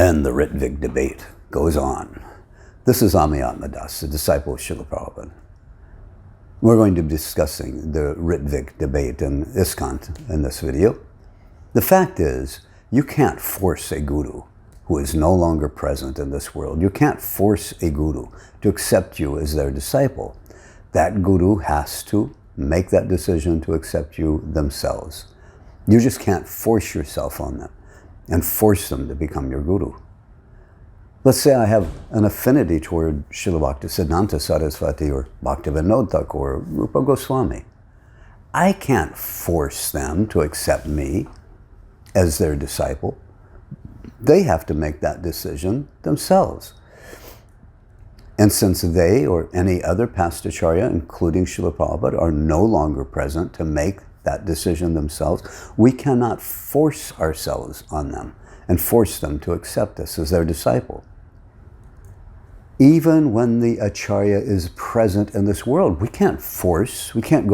And the Ritvik debate goes on. This is Amiyatma Das, a disciple of Srila Prabhupada. We're going to be discussing the Ritvik debate in ISKCON in this video. The fact is, you can't force a guru who is no longer present in this world. You can't force a guru to accept you as their disciple. That guru has to make that decision to accept you themselves. You just can't force yourself on them and force them to become your guru. Let's say I have an affinity toward Srila Bhaktisiddhanta Saraswati or Bhaktivinod or Rupa Gosvami. I can't force them to accept me as their disciple. They have to make that decision themselves. And since they or any other past acharya, including Srila Prabhupada, are no longer present to make that decision themselves, we cannot force ourselves on them and force them to accept us as their disciple. Even when the acharya is present in this world, we can't go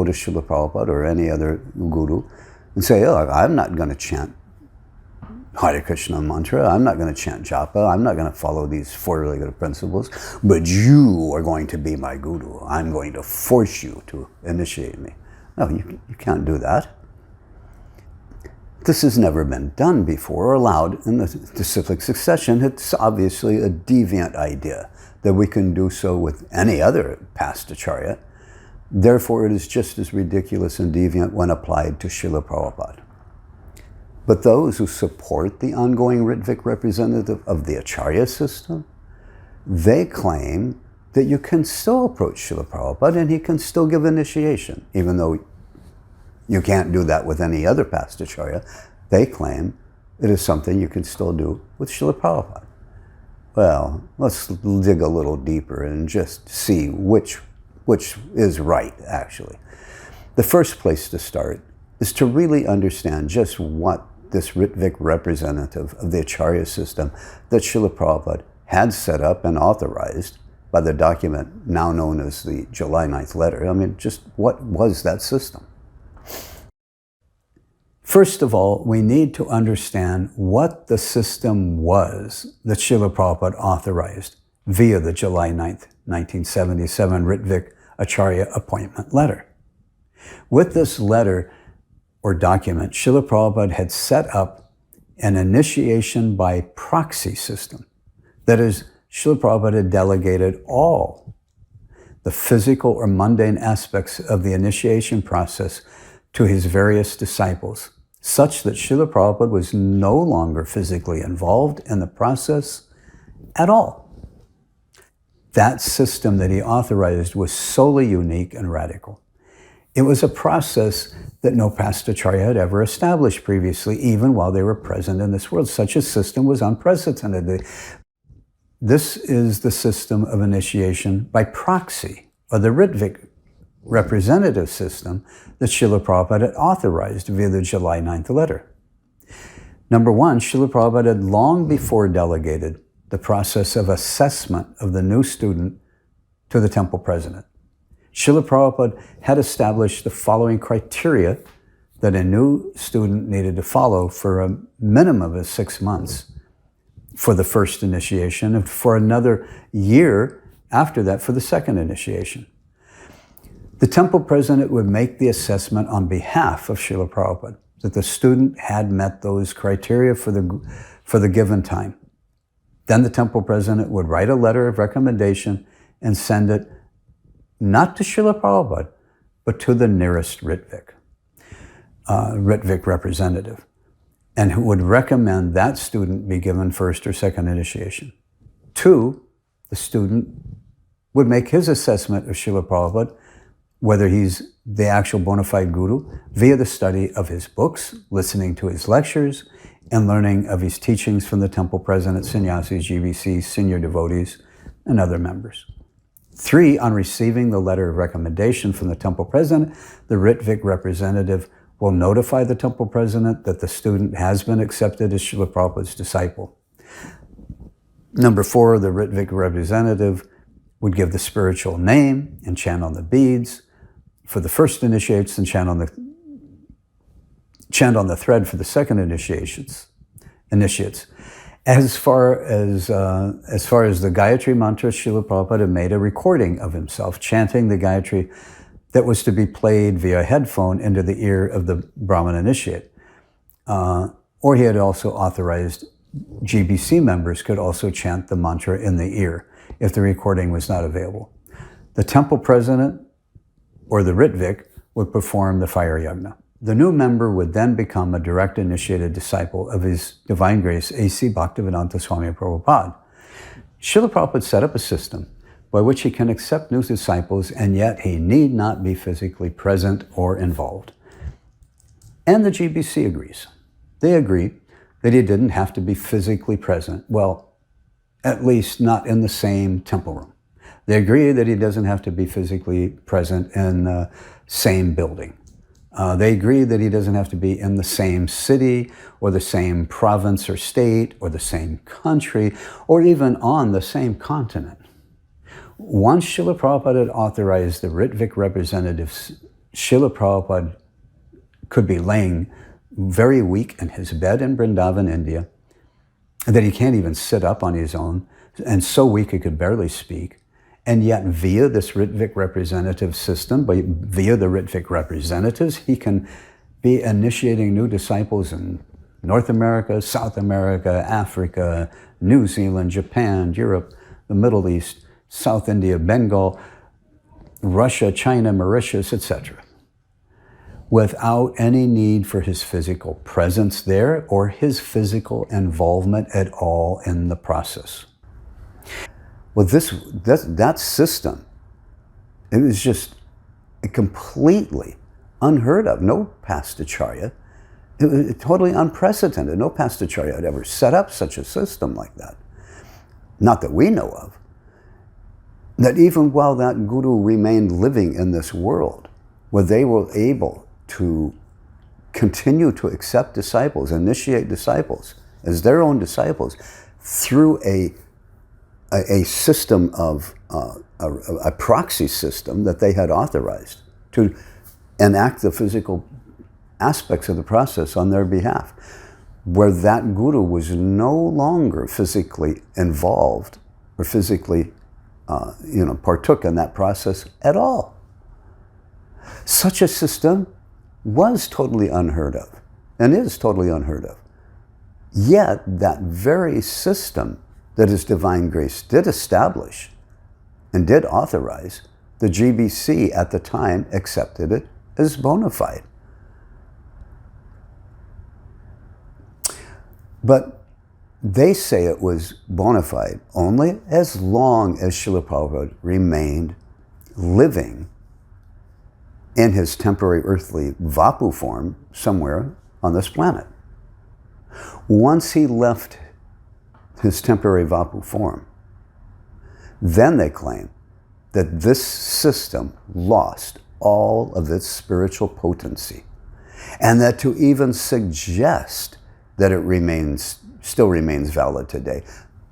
to Srila Prabhupada or any other guru and say, oh, I'm not going to chant Hare Krishna mantra, I'm not going to chant japa, I'm not going to follow these four-legged principles, but you are going to be my guru. I'm going to force you to initiate me. No, you can't do that. This has never been done before or allowed in the disciplic succession. It's obviously a deviant idea that we can do so with any other past acharya. Therefore, it is just as ridiculous and deviant when applied to Srila Prabhupada. But those who support the ongoing Ritvik representative of the acharya system, they claim that you can still approach Srila Prabhupada and he can still give initiation, even though you can't do that with any other past acharya. They claim it is something you can still do with Srila Prabhupada. Well, let's dig a little deeper and just see which is right, actually. The first place to start is to really understand just what this Ritvik representative of the acharya system that Srila Prabhupada had set up and authorized by the document now known as the July 9th letter. I mean, just what was that system? First of all, we need to understand what the system was that Srila Prabhupada authorized via the July 9th, 1977 Ritvik Acharya appointment letter. With this letter or document, Srila Prabhupada had set up an initiation by proxy system. That is, Srila Prabhupada had delegated all the physical or mundane aspects of the initiation process to his various disciples, such that Srila Prabhupada was no longer physically involved in the process at all. That system that he authorized was solely unique and radical. It was a process that no past acharya had ever established previously, even while they were present in this world. Such a system was unprecedented. This is the system of initiation by proxy, or the Ritvik representative system that Srila Prabhupada had authorized via the July 9th letter. Number one, Srila Prabhupada had long before delegated the process of assessment of the new student to the temple president. Srila Prabhupada had established the following criteria that a new student needed to follow for a minimum of 6 months for the first initiation, and for another year after that for the second initiation. The temple president would make the assessment on behalf of Srila Prabhupada that the student had met those criteria for the given time. Then the temple president would write a letter of recommendation and send it not to Srila Prabhupada, but to the nearest Ritvik representative, and who would recommend that student be given first or second initiation. 2, the student would make his assessment of Srila Prabhupada, whether he's the actual bona fide guru, via the study of his books, listening to his lectures, and learning of his teachings from the temple president, sannyasis, GBCs, senior devotees, and other members. 3, on receiving the letter of recommendation from the temple president, the Ritvik representative will notify the temple president that the student has been accepted as Srila Prabhupada's disciple. Number 4, the Ritvik representative would give the spiritual name and chant on the beads for the first initiates and chant on the thread for the second initiates. As far as the Gayatri mantra, Srila Prabhupada had made a recording of himself chanting the Gayatri that was to be played via headphone into the ear of the Brahmin initiate. Or he had also authorized GBC members could also chant the mantra in the ear if the recording was not available. The temple president or the Ritvik would perform the fire yagna. The new member would then become a direct initiated disciple of His Divine Grace A.C. Bhaktivinod Swami Prabhupada. Srila Prabhupada set up a system by which he can accept new disciples, and yet he need not be physically present or involved. And the GBC agrees. They agree that he didn't have to be physically present, well, at least not in the same temple room. They agree that he doesn't have to be physically present in the same building. They agree that he doesn't have to be in the same city or the same province or state or the same country or even on the same continent. Once Srila Prabhupada had authorized the Rtvik-Representatives, Srila Prabhupada could be laying very weak in his bed in Vrindavan, India, that he can't even sit up on his own, and so weak he could barely speak. And yet via this Ritvik representative system, via the Ritvik representatives, he can be initiating new disciples in North America, South America, Africa, New Zealand, Japan, Europe, the Middle East, South India, Bengal, Russia, China, Mauritius, etc., without any need for his physical presence there or his physical involvement at all in the process. Well, that system, it was just completely unheard of. No past acharya, it was totally unprecedented. No past acharya had ever set up such a system like that. Not that we know of. That even while that guru remained living in this world, where they were able to continue to accept disciples, initiate disciples as their own disciples through a system of, a proxy system that they had authorized to enact the physical aspects of the process on their behalf, where that guru was no longer physically involved or physically partook in that process at all. Such a system was totally unheard of and is totally unheard of. Yet that very system that His Divine Grace did establish and did authorize, the GBC at the time accepted it as bona fide. But they say it was bona fide only as long as Srila Prabhupada remained living in his temporary earthly Vapu form somewhere on this planet. Once he left his temporary Vapu form, then they claim that this system lost all of its spiritual potency, and that to even suggest that it still remains valid today,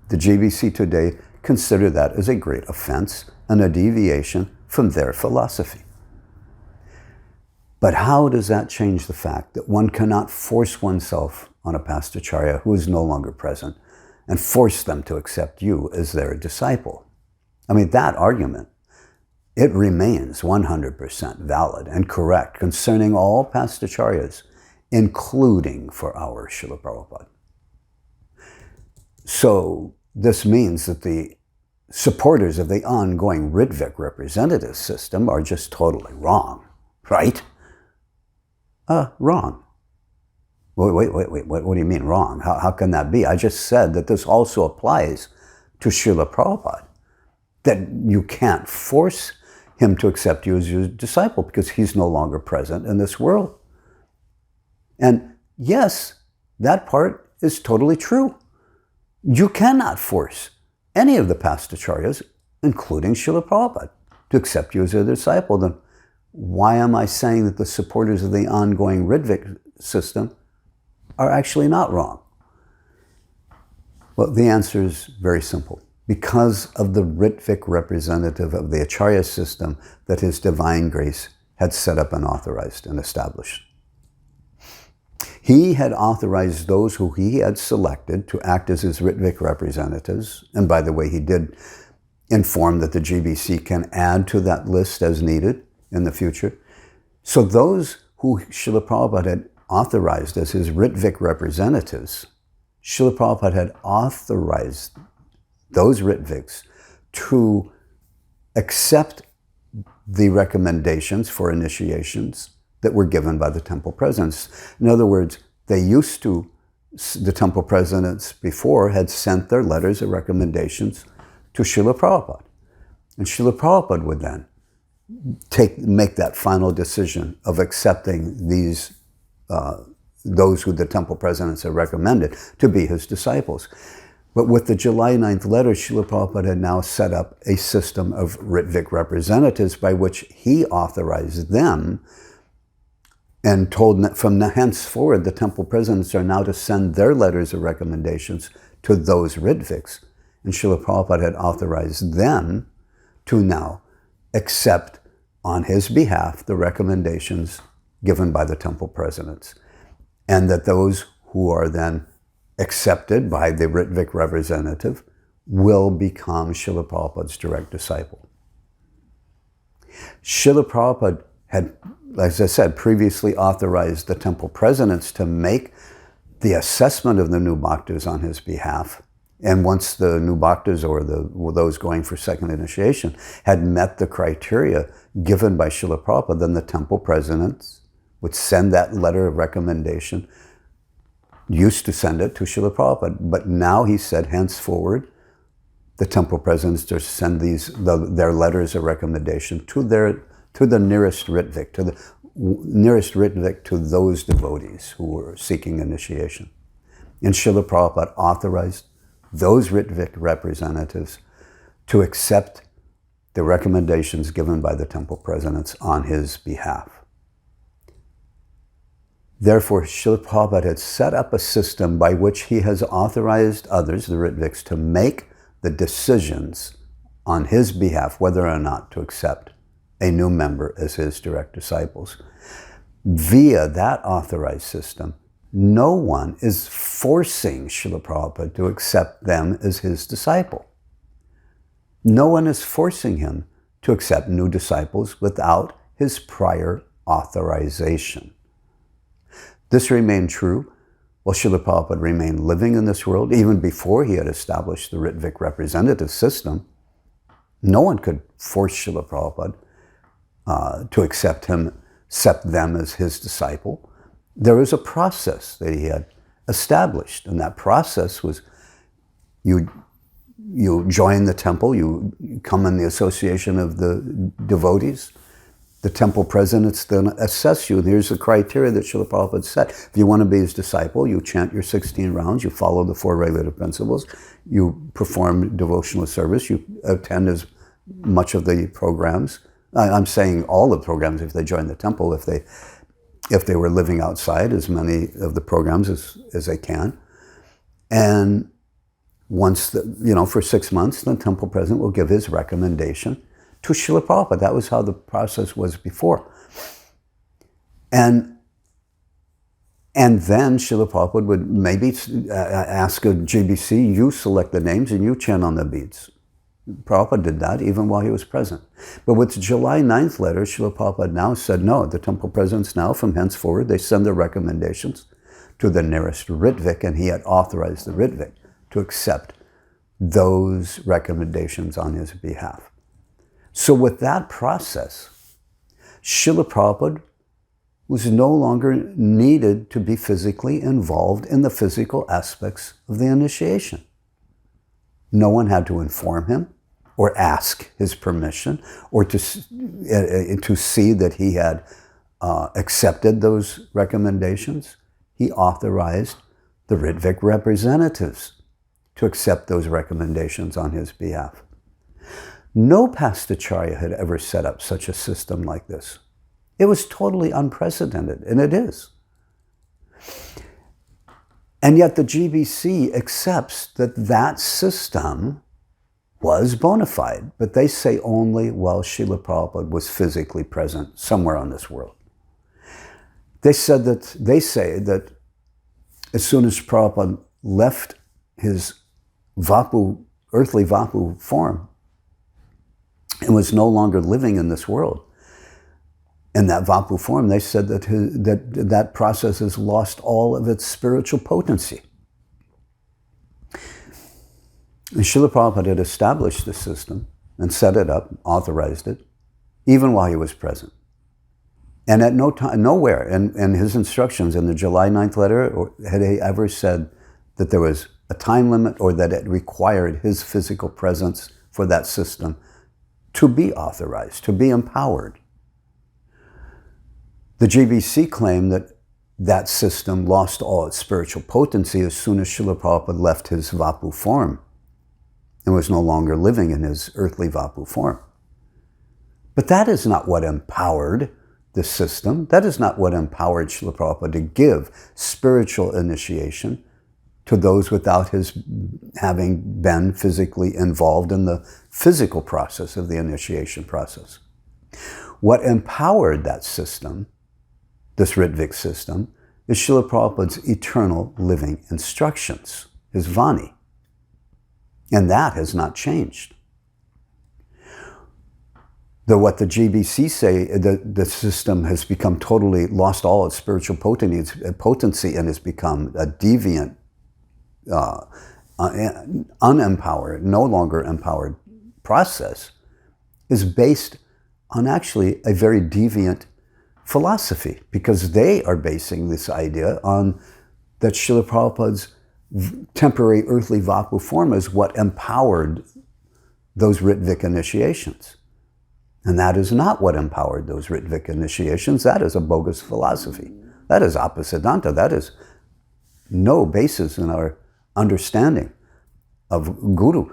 the GBC today consider that as a great offense and a deviation from their philosophy. But how does that change the fact that one cannot force oneself on a past acharya who is no longer present and force them to accept you as their disciple? I mean, that argument, it remains 100% valid and correct concerning all past acharyas, including for our Srila Prabhupada. So this means that the supporters of the ongoing Ritvik representative system are just totally wrong, right? Wrong. Wait, what do you mean wrong? How can that be? I just said that this also applies to Srila Prabhupada, that you can't force him to accept you as your disciple because he's no longer present in this world. And yes, that part is totally true. You cannot force any of the past acharyas, including Srila Prabhupada, to accept you as a disciple. Then why am I saying that the supporters of the ongoing Ritvik system are actually not wrong? Well, the answer is very simple. Because of the Ritvik representative of the Acharya system that His Divine Grace had set up and authorized and established. He had authorized those who he had selected to act as his Ritvik representatives. And by the way, he did inform that the GBC can add to that list as needed in the future. So those who Srila Prabhupada had authorized as his Ritvik representatives, Srila Prabhupada had authorized those Ritviks to accept the recommendations for initiations that were given by the temple presidents. In other words, the temple presidents before had sent their letters of recommendations to Srila Prabhupada. And Srila Prabhupada would then make that final decision of accepting those who the temple presidents had recommended to be his disciples. But with the July 9th letter, Srila Prabhupada had now set up a system of Ritvik representatives by which he authorized them and told from henceforward the temple presidents are now to send their letters of recommendations to those Ritviks. And Srila Prabhupada had authorized them to now accept on his behalf the recommendations given by the temple presidents. And that those who are then accepted by the Ritvik representative will become Srila Prabhupada's direct disciple. Srila Prabhupada had, as I said, previously authorized the temple presidents to make the assessment of the new bhaktas on his behalf. And once the new bhaktas or those going for second initiation had met the criteria given by Srila Prabhupada, then the temple presidents would send that letter of recommendation, used to send it to Srila Prabhupada. But now he said, henceforward, the temple presidents to send their letters of recommendation to the nearest Ritvik, to the nearest Ritvik to those devotees who were seeking initiation. And Srila Prabhupada authorized those Ritvik representatives to accept the recommendations given by the temple presidents on his behalf. Therefore, Srila Prabhupada had set up a system by which he has authorized others, the Ritviks, to make the decisions on his behalf whether or not to accept a new member as his direct disciples. Via that authorized system, no one is forcing Srila Prabhupada to accept them as his disciple. No one is forcing him to accept new disciples without his prior authorization. This remained true while Srila Prabhupada remained living in this world, even before he had established the Ritvik representative system. No one could force Srila Prabhupada to accept them as his disciple. There was a process that he had established, and that process was you join the temple, you come in the association of the devotees. The temple presidents then assess you, and here's the criteria that Srila Prabhupada set. If you want to be his disciple, you chant your 16 rounds, you follow the 4 regulative principles, you perform devotional service, you attend as much of the programs. I'm saying all the programs if they join the temple, if they were living outside, as many of the programs as they can. And once, for 6 months, the temple president will give his recommendation to Srila Prabhupada. That was how the process was before. And then Srila Prabhupada would maybe ask a GBC, you select the names and you chant on the beads. Prabhupada did that even while he was present. But with the July 9th letter, Srila Prabhupada now said, no, the temple presidents now, from henceforward, they send their recommendations to the nearest Ritvik, and he had authorized the Ritvik to accept those recommendations on his behalf. So with that process, Srila Prabhupada was no longer needed to be physically involved in the physical aspects of the initiation. No one had to inform him or ask his permission or to see that he had accepted those recommendations. He authorized the Ritvik representatives to accept those recommendations on his behalf. No past Acharya had ever set up such a system like this. It was totally unprecedented, and it is. And yet the GBC accepts that that system was bona fide, but they say only while Srila Prabhupada was physically present somewhere on this world. They say that as soon as Prabhupada left his Vapu, earthly Vapu form, and was no longer living in this world, in that Vapu form, they said that that process has lost all of its spiritual potency. And Srila Prabhupada had established the system and set it up, authorized it, even while he was present. And at no time, nowhere in his instructions in the July 9th letter had he ever said that there was a time limit or that it required his physical presence for that system to be authorized, to be empowered. The GBC claimed that that system lost all its spiritual potency as soon as Srila Prabhupada left his Vapu form and was no longer living in his earthly Vapu form. But that is not what empowered the system. That is not what empowered Srila Prabhupada to give spiritual initiation to those without his having been physically involved in the physical process of the initiation process. What empowered that system, this Ritvik system, is Srila Prabhupada's eternal living instructions, his Vani. And that has not changed. What the GBC say, the system has become totally, lost all its spiritual potency and has become a deviant, unempowered, no longer empowered process, is based on actually a very deviant philosophy, because they are basing this idea on that Srila Prabhupada's temporary earthly Vapu form is what empowered those Ritvik initiations. And that is not what empowered those Ritvik initiations. That is a bogus philosophy. That is Bhaktisiddhanta. That is no basis in our understanding of Guru.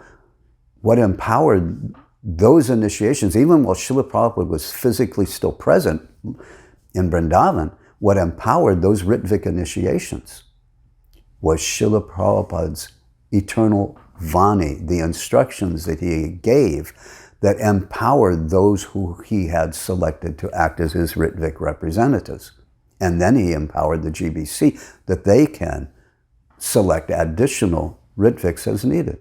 What empowered those initiations, even while Srila Prabhupada was physically still present in Vrindavan, what empowered those Ritvik initiations was Srila Prabhupada's eternal Vani, the instructions that he gave that empowered those who he had selected to act as his Ritvik representatives. And then he empowered the GBC that they can select additional Ritviks as needed.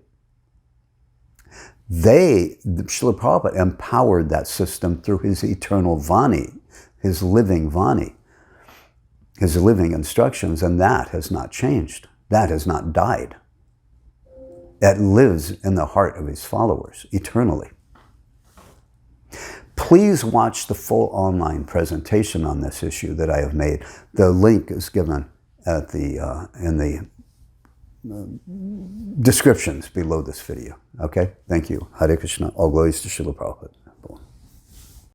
Srila Prabhupada empowered that system through his eternal Vani, his living Vani, his living instructions, and that has not changed. That has not died. It lives in the heart of his followers eternally. Please watch the full online presentation on this issue that I have made. The link is given at in the descriptions below this video. Okay? Thank you. Hare Krishna. All glories to Srila Prabhupada.